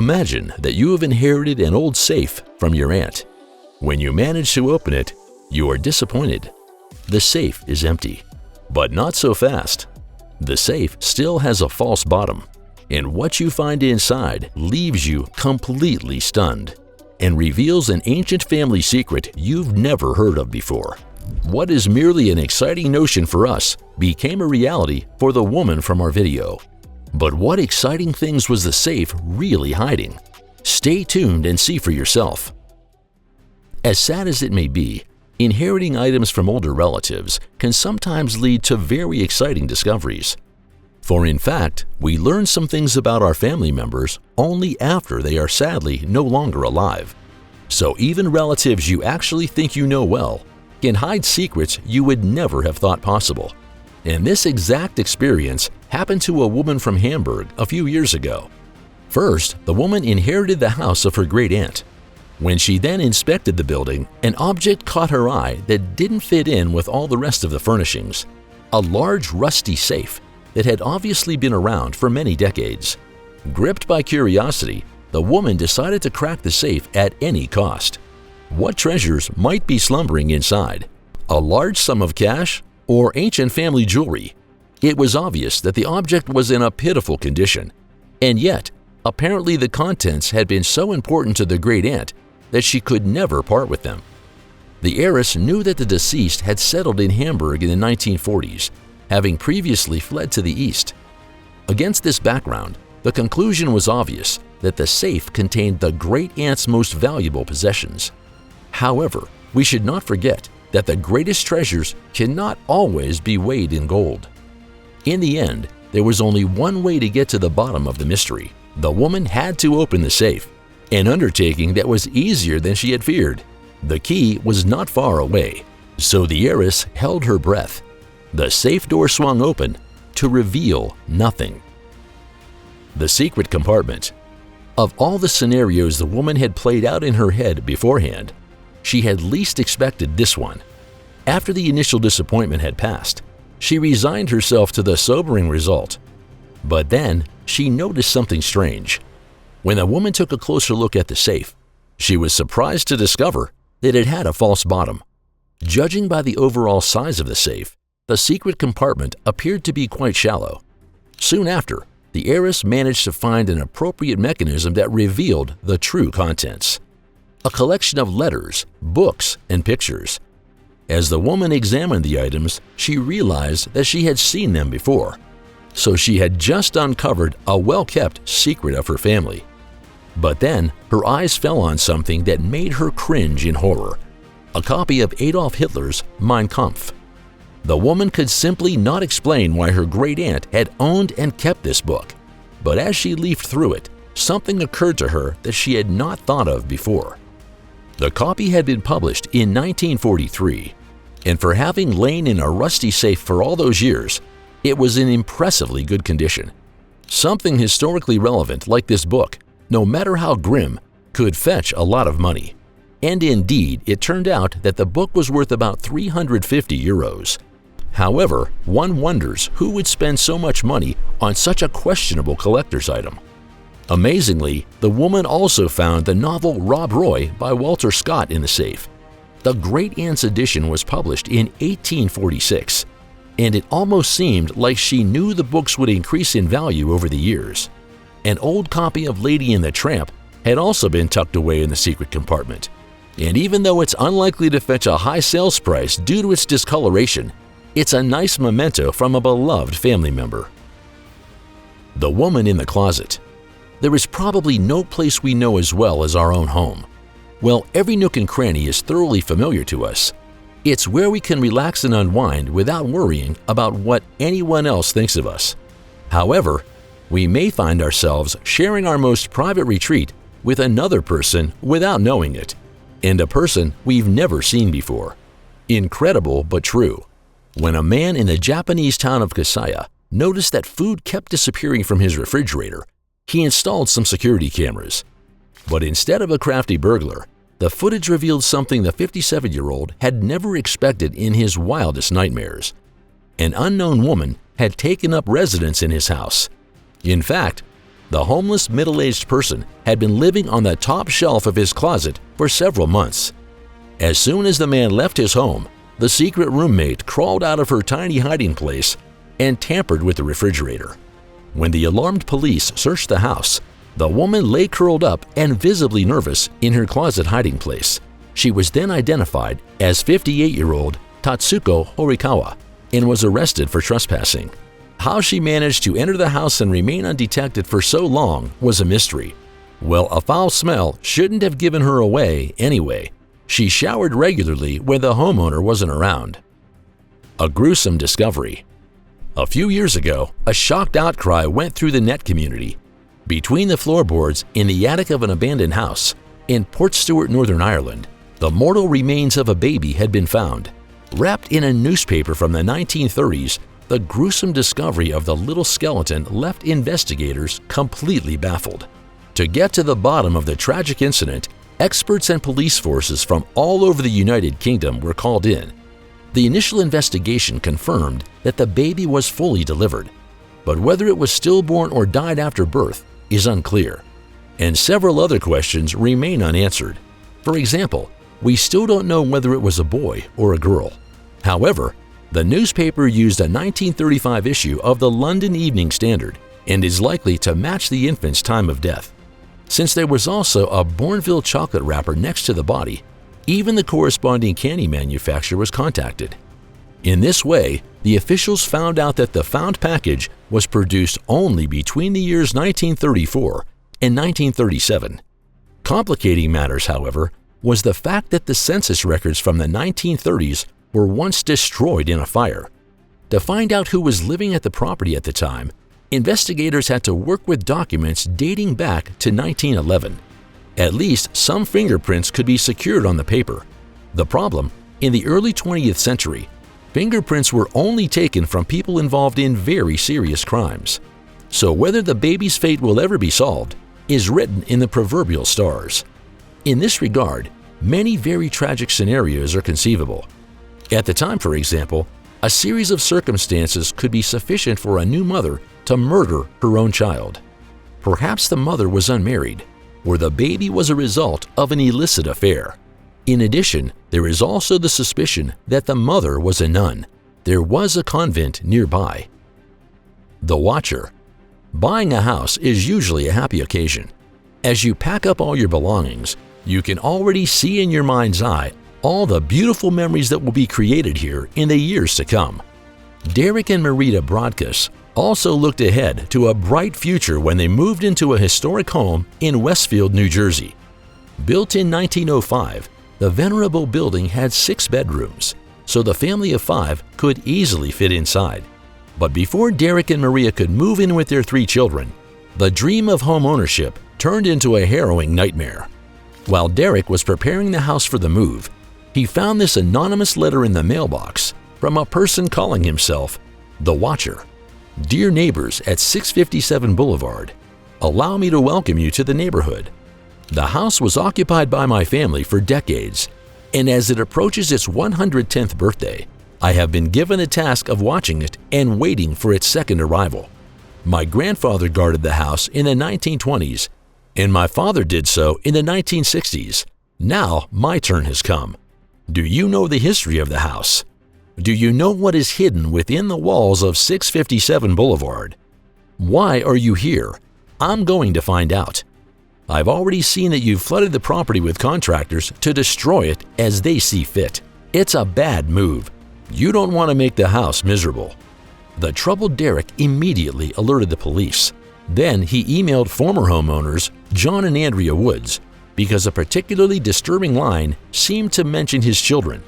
Imagine that you have inherited an old safe from your aunt. When you manage to open it, you are disappointed. The safe is empty, but not so fast. The safe still has a false bottom, and what you find inside leaves you completely stunned and reveals an ancient family secret you've never heard of before. What is merely an exciting notion for us became a reality for the woman from our video. But what exciting things was the safe really hiding? Stay tuned and see for yourself. As sad as it may be, inheriting items from older relatives can sometimes lead to very exciting discoveries. For in fact, we learn some things about our family members only after they are sadly no longer alive. So even relatives you actually think you know well can hide secrets you would never have thought possible. And this exact experience happened to a woman from Hamburg a few years ago. First, the woman inherited the house of her great-aunt. When she then inspected the building, an object caught her eye that didn't fit in with all the rest of the furnishings. A large rusty safe that had obviously been around for many decades. Gripped by curiosity, the woman decided to crack the safe at any cost. What treasures might be slumbering inside? A large sum of cash or ancient family jewelry? It was obvious that the object was in a pitiful condition, and yet, apparently the contents had been so important to the great-aunt that she could never part with them. The heiress knew that the deceased had settled in Hamburg in the 1940s, having previously fled to the east. Against this background, the conclusion was obvious that the safe contained the great-aunt's most valuable possessions. However, we should not forget that the greatest treasures cannot always be weighed in gold. In the end, there was only one way to get to the bottom of the mystery. The woman had to open the safe, an undertaking that was easier than she had feared. The key was not far away, so the heiress held her breath. The safe door swung open to reveal nothing. The secret compartment. Of all the scenarios the woman had played out in her head beforehand, she had least expected this one. After the initial disappointment had passed, she resigned herself to the sobering result. But then she noticed something strange. When the woman took a closer look at the safe, she was surprised to discover that it had a false bottom. Judging by the overall size of the safe, the secret compartment appeared to be quite shallow. Soon after, the heiress managed to find an appropriate mechanism that revealed the true contents. A collection of letters, books, and pictures. As the woman examined the items, she realized that she had seen them before. So she had just uncovered a well-kept secret of her family. But then, her eyes fell on something that made her cringe in horror. A copy of Adolf Hitler's Mein Kampf. The woman could simply not explain why her great-aunt had owned and kept this book. But as she leafed through it, something occurred to her that she had not thought of before. The copy had been published in 1943, and for having lain in a rusty safe for all those years, it was in impressively good condition. Something historically relevant like this book, no matter how grim, could fetch a lot of money. And indeed, it turned out that the book was worth about 350 euros. However, one wonders who would spend so much money on such a questionable collector's item. Amazingly, the woman also found the novel Rob Roy by Walter Scott in the safe. The great-aunt's edition was published in 1846, and it almost seemed like she knew the books would increase in value over the years. An old copy of Lady and the Tramp had also been tucked away in the secret compartment, and even though it's unlikely to fetch a high sales price due to its discoloration, it's a nice memento from a beloved family member. The woman in the closet. There is probably no place we know as well as our own home. Well, every nook and cranny is thoroughly familiar to us. It's where we can relax and unwind without worrying about what anyone else thinks of us. However, we may find ourselves sharing our most private retreat with another person without knowing it, and a person we've never seen before. Incredible but true. When a man in the Japanese town of Kasaya noticed that food kept disappearing from his refrigerator, he installed some security cameras. But instead of a crafty burglar, the footage revealed something the 57-year-old had never expected in his wildest nightmares. An unknown woman had taken up residence in his house. In fact, The homeless middle-aged person had been living on the top shelf of his closet for several months. As soon as the man left his home, the secret roommate crawled out of her tiny hiding place and tampered with the refrigerator. When the alarmed police searched the house, the woman lay curled up and visibly nervous in her closet hiding place. She was then identified as 58-year-old Tatsuko Horikawa and was arrested for trespassing. How she managed to enter the house and remain undetected for so long was a mystery. Well, a foul smell shouldn't have given her away anyway. She showered regularly when the homeowner wasn't around. A gruesome discovery. A few years ago, a shocked outcry went through the net community. Between the floorboards in the attic of an abandoned house in Portstewart, Northern Ireland, the mortal remains of a baby had been found. Wrapped in a newspaper from the 1930s, the gruesome discovery of the little skeleton left investigators completely baffled. To get to the bottom of the tragic incident, experts and police forces from all over the United Kingdom were called in. The initial investigation confirmed that the baby was fully delivered, but whether it was stillborn or died after birth is unclear, and several other questions remain unanswered. For example, we still don't know whether it was a boy or a girl. However, the newspaper used a 1935 issue of the London Evening Standard and is likely to match the infant's time of death. Since there was also a Bournville chocolate wrapper next to the body, even the corresponding candy manufacturer was contacted. In this way, the officials found out that the found package was produced only between the years 1934 and 1937. Complicating matters, however, was the fact that the census records from the 1930s were once destroyed in a fire. To find out who was living at the property at the time, investigators had to work with documents dating back to 1911. At least some fingerprints could be secured on the paper. The problem, in the early 20th century, fingerprints were only taken from people involved in very serious crimes. So whether the baby's fate will ever be solved is written in the proverbial stars. In this regard, many very tragic scenarios are conceivable. At the time, for example, a series of circumstances could be sufficient for a new mother to murder her own child. Perhaps the mother was unmarried, or the baby was a result of an illicit affair. In addition, there is also the suspicion that the mother was a nun. There was a convent nearby. The Watcher. Buying a house is usually a happy occasion. As you pack up all your belongings, you can already see in your mind's eye all the beautiful memories that will be created here in the years to come. Derek and Marita Broadkus also looked ahead to a bright future when they moved into a historic home in Westfield, New Jersey. Built in 1905, the venerable building had 6 bedrooms, so the family of 5 could easily fit inside. But before Derek and Maria could move in with their 3 children, the dream of home ownership turned into a harrowing nightmare. While Derek was preparing the house for the move, he found this anonymous letter in the mailbox from a person calling himself The Watcher. Dear neighbors at 657 Boulevard, allow me to welcome you to the neighborhood. The house was occupied by my family for decades, and as it approaches its 110th birthday, I have been given the task of watching it and waiting for its second arrival. My grandfather guarded the house in the 1920s, and my father did so in the 1960s. Now my turn has come. Do you know the history of the house? Do you know what is hidden within the walls of 657 Boulevard? Why are you here? I'm going to find out. I've already seen that you've flooded the property with contractors to destroy it as they see fit. It's a bad move. You don't want to make the house miserable. The troubled Derek immediately alerted the police. Then he emailed former homeowners John and Andrea Woods because a particularly disturbing line seemed to mention his children.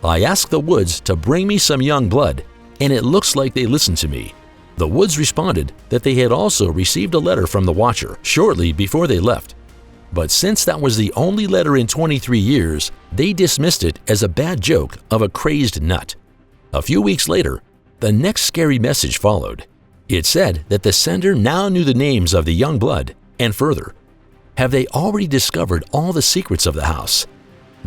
I asked the Woods to bring me some young blood, and it looks like they listened to me. The Woods responded that they had also received a letter from the Watcher shortly before they left. But since that was the only letter in 23 years, they dismissed it as a bad joke of a crazed nut. A few weeks later, the next scary message followed. It said that the sender now knew the names of the young blood, and further, have they already discovered all the secrets of the house?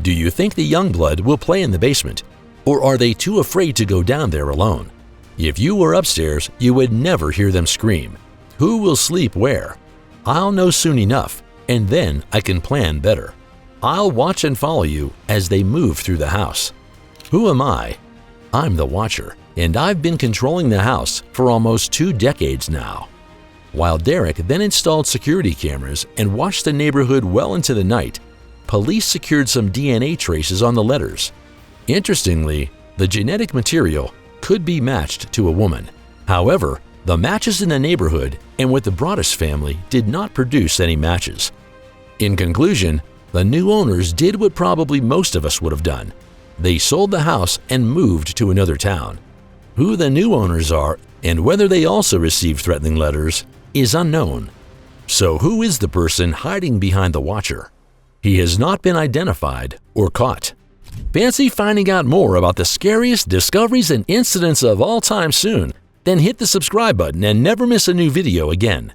Do you think the young blood will play in the basement, or are they too afraid to go down there alone? If you were upstairs, you would never hear them scream. Who will sleep where? I'll know soon enough, and then I can plan better. I'll watch and follow you as they move through the house. Who am I? I'm the Watcher, and I've been controlling the house for almost 2 decades now. While Derek then installed security cameras and watched the neighborhood well into the night, police secured some DNA traces on the letters. Interestingly, the genetic material could be matched to a woman. However, the matches in the neighborhood and with the Broaddus family did not produce any matches. In conclusion, the new owners did what probably most of us would have done. They sold the house and moved to another town. Who the new owners are and whether they also received threatening letters is unknown. So who is the person hiding behind the Watcher? He has not been identified or caught. Fancy finding out more about the scariest discoveries and incidents of all time soon? Then hit the subscribe button and never miss a new video again.